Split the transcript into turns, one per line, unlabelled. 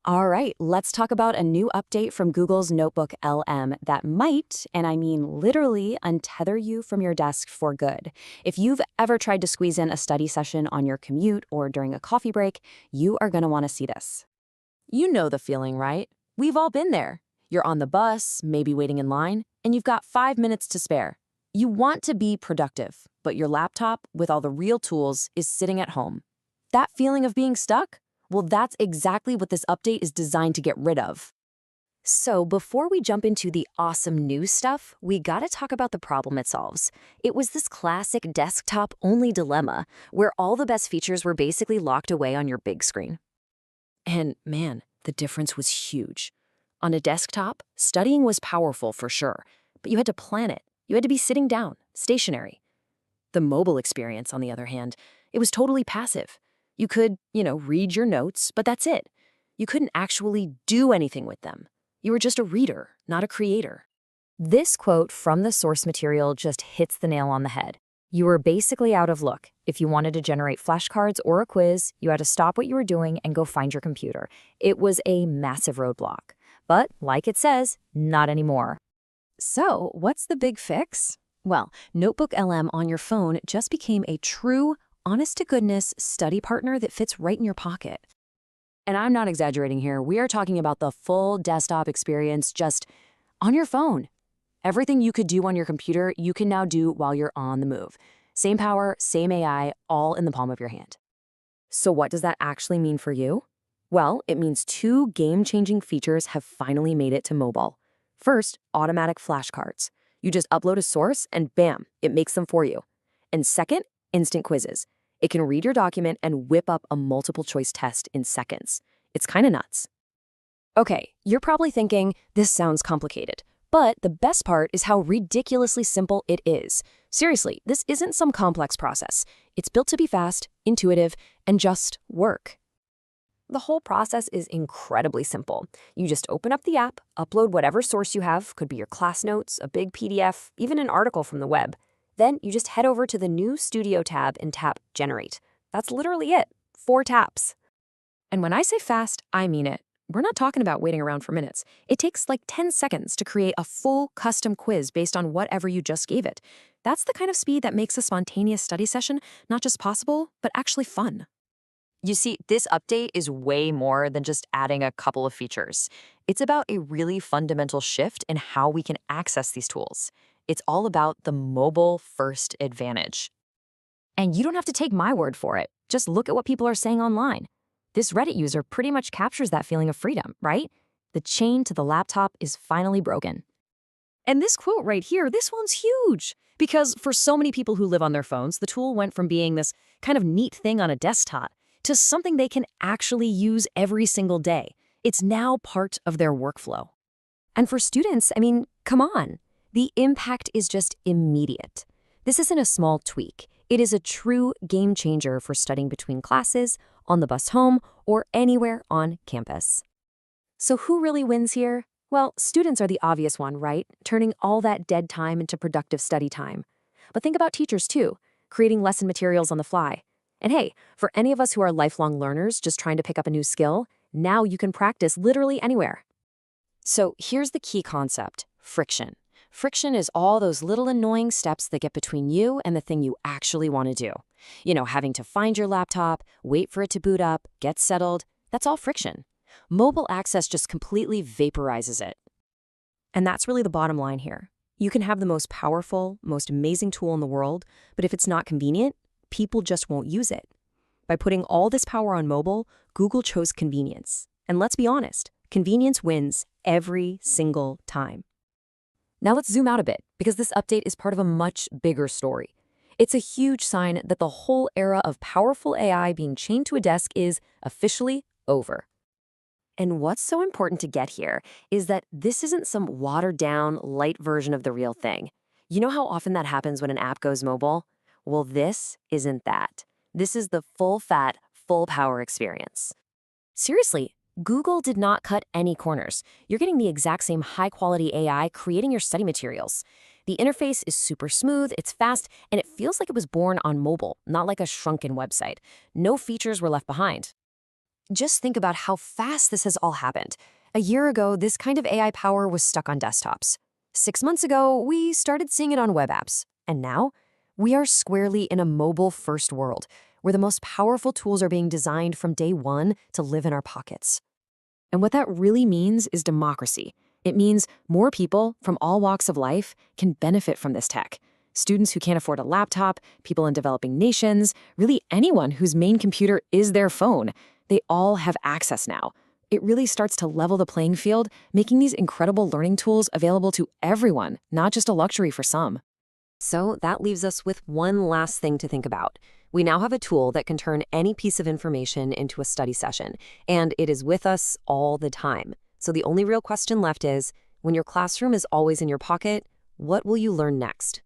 All right, let's talk about a new update from Google's Notebook LM that might, and I mean literally, untether you from your desk for good. If you've ever tried to squeeze in a study session on your commute or during a coffee break, you are going to want to see this. You know the feeling, right? We've all been there. You're on the bus, maybe waiting in line, and you've got 5 minutes to spare. You want to be productive, but your laptop, with all the real tools, is sitting at home. That feeling of being stuck? Well, that's exactly what this update is designed to get rid of. So before we jump into the awesome new stuff, we gotta talk about the problem it solves. It was this classic desktop-only dilemma, where all the best features were basically locked away on your big screen. And man, the difference was huge. On a desktop, studying was powerful for sure, but you had to plan it. You had to be sitting down, stationary. The mobile experience, on the other hand, it was totally passive. You could, read your notes, but that's it. You couldn't actually do anything with them. You were just a reader, not a creator. This quote from the source material just hits the nail on the head. You were basically out of luck. If you wanted to generate flashcards or a quiz, you had to stop what you were doing and go find your computer. It was a massive roadblock. But, like it says, not anymore. So, what's the big fix? Well, Notebook LM on your phone just became a true, honest-to-goodness study partner that fits right in your pocket. And I'm not exaggerating here. We are talking about the full desktop experience just on your phone. Everything you could do on your computer, you can now do while you're on the move. Same power, same AI, all in the palm of your hand. So what does that actually mean for you? Well, it means two game-changing features have finally made it to mobile. First, automatic flashcards. You just upload a source and bam, it makes them for you. And second, instant quizzes. It can read your document and whip up a multiple choice test in seconds. It's kind of nuts. Okay, you're probably thinking, this sounds complicated. But the best part is how ridiculously simple it is. Seriously, this isn't some complex process. It's built to be fast, intuitive, and just work. The whole process is incredibly simple. You just open up the app, upload whatever source you have, could be your class notes, a big PDF, even an article from the web. Then you just head over to the new Studio tab and tap Generate. That's literally it. 4 taps. And when I say fast, I mean it. We're not talking about waiting around for minutes. It takes like 10 seconds to create a full custom quiz based on whatever you just gave it. That's the kind of speed that makes a spontaneous study session not just possible, but actually fun. You see, this update is way more than just adding a couple of features. It's about a really fundamental shift in how we can access these tools. It's all about the mobile-first advantage. And you don't have to take my word for it. Just look at what people are saying online. This Reddit user pretty much captures that feeling of freedom, right? The chain to the laptop is finally broken. And this quote right here, this one's huge. Because for so many people who live on their phones, the tool went from being this kind of neat thing on a desktop to something they can actually use every single day. It's now part of their workflow. And for students, I mean, come on. The impact is just immediate. This isn't a small tweak. It is a true game changer for studying between classes, on the bus home, or anywhere on campus. So who really wins here? Well, students are the obvious one, right? Turning all that dead time into productive study time. But think about teachers too, creating lesson materials on the fly. And hey, for any of us who are lifelong learners just trying to pick up a new skill, now you can practice literally anywhere. So here's the key concept, friction. Friction is all those little annoying steps that get between you and the thing you actually want to do. Having to find your laptop, wait for it to boot up, get settled, that's all friction. Mobile access just completely vaporizes it. And that's really the bottom line here. You can have the most powerful, most amazing tool in the world, but if it's not convenient, people just won't use it. By putting all this power on mobile, Google chose convenience. And let's be honest, convenience wins every single time. Now let's zoom out a bit, because this update is part of a much bigger story. It's a huge sign that the whole era of powerful AI being chained to a desk is officially over. And what's so important to get here is that this isn't some watered-down, light version of the real thing. You know how often that happens when an app goes mobile? Well, this isn't that. This is the full-fat, full-power experience. Seriously, Google did not cut any corners. You're getting the exact same high-quality AI creating your study materials. The interface is super smooth, it's fast, and it feels like it was born on mobile, not like a shrunken website. No features were left behind.
Just think about how fast this has all happened. A year ago, this kind of AI power was stuck on desktops. 6 months ago, we started seeing it on web apps. And now, we are squarely in a mobile-first world, where the most powerful tools are being designed from day one to live in our pockets.
And what that really means is democracy. It means more people from all walks of life can benefit from this tech. Students who can't afford a laptop, people in developing nations, really anyone whose main computer is their phone. They all have access now. It really starts to level the playing field, making these incredible learning tools available to everyone, not just a luxury for some.
So that leaves us with one last thing to think about. We now have a tool that can turn any piece of information into a study session, and it is with us all the time. So the only real question left is, when your classroom is always in your pocket, what will you learn next?